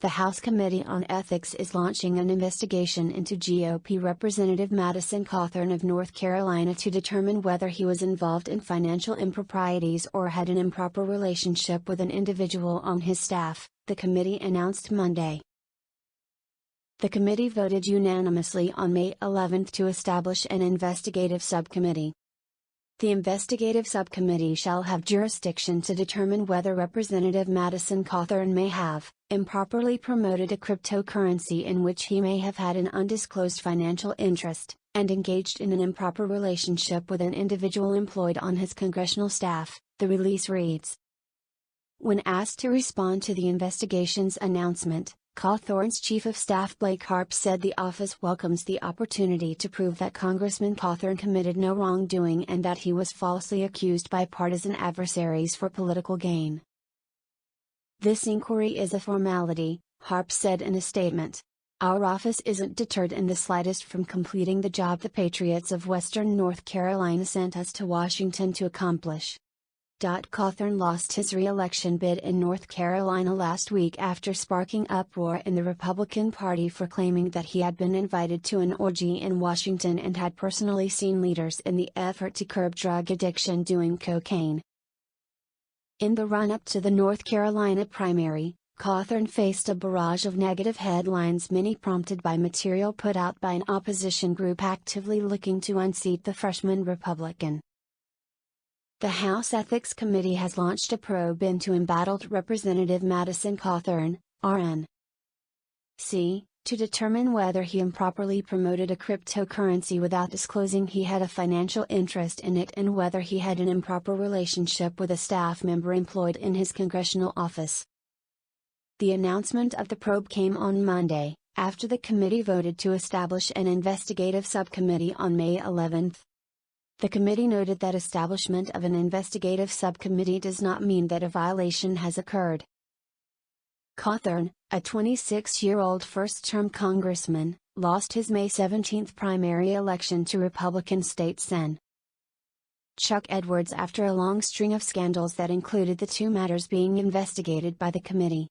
The House Committee on Ethics is launching an investigation into GOP Representative Madison Cawthorn of North Carolina to determine whether he was involved in financial improprieties or had an improper relationship with an individual on his staff, the committee announced Monday. The committee voted unanimously on May 11 to establish an investigative subcommittee. The investigative subcommittee shall have jurisdiction to determine whether Representative Madison Cawthorn may have improperly promoted a cryptocurrency in which he may have had an undisclosed financial interest, and engaged in an improper relationship with an individual employed on his congressional staff, the release reads. When asked to respond to the investigation's announcement, Cawthorn's Chief of Staff Blake Harp said the office welcomes the opportunity to prove that Congressman Cawthorn committed no wrongdoing and that he was falsely accused by partisan adversaries for political gain. This inquiry is a formality, Harp said in a statement. Our office isn't deterred in the slightest from completing the job the patriots of Western North Carolina sent us to Washington to accomplish. Cawthorn lost his re-election bid in North Carolina last week after sparking uproar in the Republican Party for claiming that he had been invited to an orgy in Washington and had personally seen leaders in the effort to curb drug addiction doing cocaine. In the run-up to the North Carolina primary, Cawthorn faced a barrage of negative headlines, many prompted by material put out by an opposition group actively looking to unseat the freshman Republican. The House Ethics Committee has launched a probe into embattled Representative Madison Cawthorn, RN.C., to determine whether he improperly promoted a cryptocurrency without disclosing he had a financial interest in it and whether he had an improper relationship with a staff member employed in his congressional office. The announcement of the probe came on Monday, after the committee voted to establish an investigative subcommittee on May 11. The committee noted that establishment of an investigative subcommittee does not mean that a violation has occurred. Cawthorn, a 26-year-old first-term congressman, lost his May 17 primary election to Republican state Sen. Chuck Edwards after a long string of scandals that included the two matters being investigated by the committee.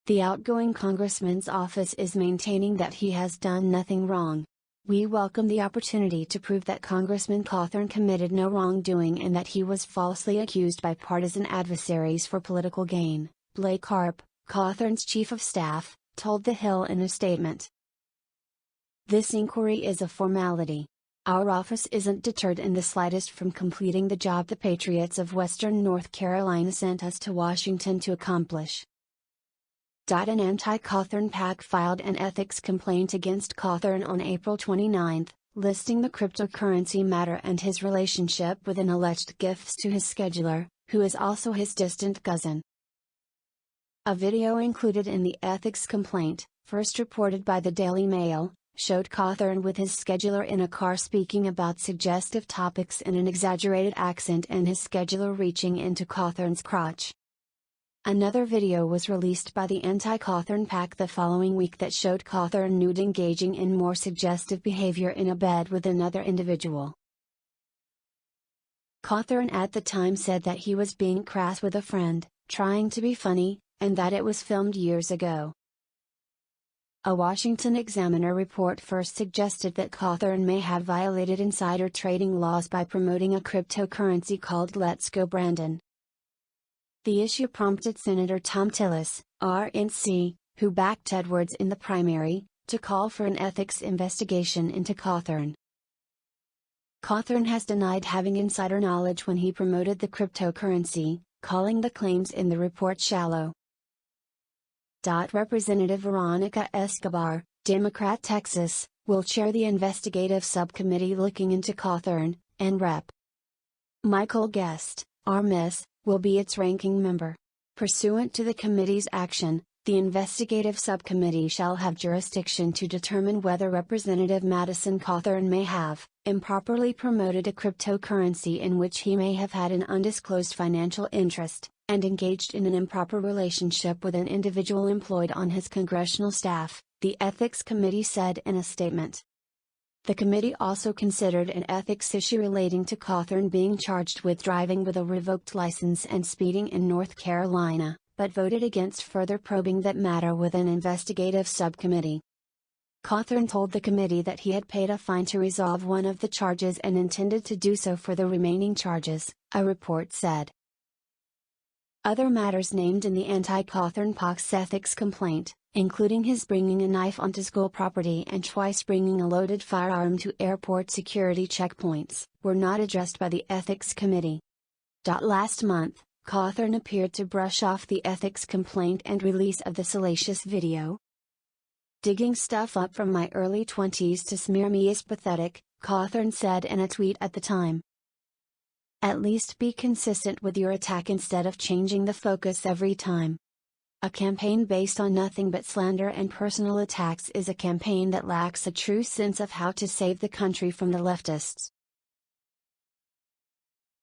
The outgoing congressman's office is maintaining that he has done nothing wrong. We welcome the opportunity to prove that Congressman Cawthorn committed no wrongdoing and that he was falsely accused by partisan adversaries for political gain, Blake Harp, Cawthorn's chief of staff, told The Hill in a statement. This inquiry is a formality. Our office isn't deterred in the slightest from completing the job the patriots of Western North Carolina sent us to Washington to accomplish. An anti-Cawthorn PAC filed an ethics complaint against Cawthorn on April 29, listing the cryptocurrency matter and his relationship with an alleged gifts to his scheduler, who is also his distant cousin. A video included in the ethics complaint, first reported by the Daily Mail, showed Cawthorn with his scheduler in a car speaking about suggestive topics in an exaggerated accent and his scheduler reaching into Cawthorn's crotch. Another video was released by the anti-Cawthorn PAC the following week that showed Cawthorn nude engaging in more suggestive behavior in a bed with another individual. Cawthorn at the time said that he was being crass with a friend, trying to be funny, and that it was filmed years ago. A Washington Examiner report first suggested that Cawthorn may have violated insider trading laws by promoting a cryptocurrency called Let's Go Brandon. The issue prompted Senator Tom Tillis, RNC, who backed Edwards in the primary, to call for an ethics investigation into Cawthorn. Cawthorn has denied having insider knowledge when he promoted the cryptocurrency, calling the claims in the report shallow. Representative Veronica Escobar, Democrat Texas, will chair the investigative subcommittee looking into Cawthorn, and Rep. Michael Guest, RMS, will be its ranking member. Pursuant to the committee's action, the investigative subcommittee shall have jurisdiction to determine whether Representative Madison Cawthorn may have improperly promoted a cryptocurrency in which he may have had an undisclosed financial interest, and engaged in an improper relationship with an individual employed on his congressional staff, the Ethics Committee said in a statement. The committee also considered an ethics issue relating to Cawthorn being charged with driving with a revoked license and speeding in North Carolina, but voted against further probing that matter with an investigative subcommittee. Cawthorn told the committee that he had paid a fine to resolve one of the charges and intended to do so for the remaining charges, a report said. Other matters named in the anti-Cawthorn Pox ethics complaint, including his bringing a knife onto school property and twice bringing a loaded firearm to airport security checkpoints, were not addressed by the ethics committee. Last month, Cawthorn appeared to brush off the ethics complaint and release of the salacious video. "Digging stuff up from my early 20s to smear me is pathetic," Cawthorn said in a tweet at the time. "At least be consistent with your attack instead of changing the focus every time. A campaign based on nothing but slander and personal attacks is a campaign that lacks a true sense of how to save the country from the leftists."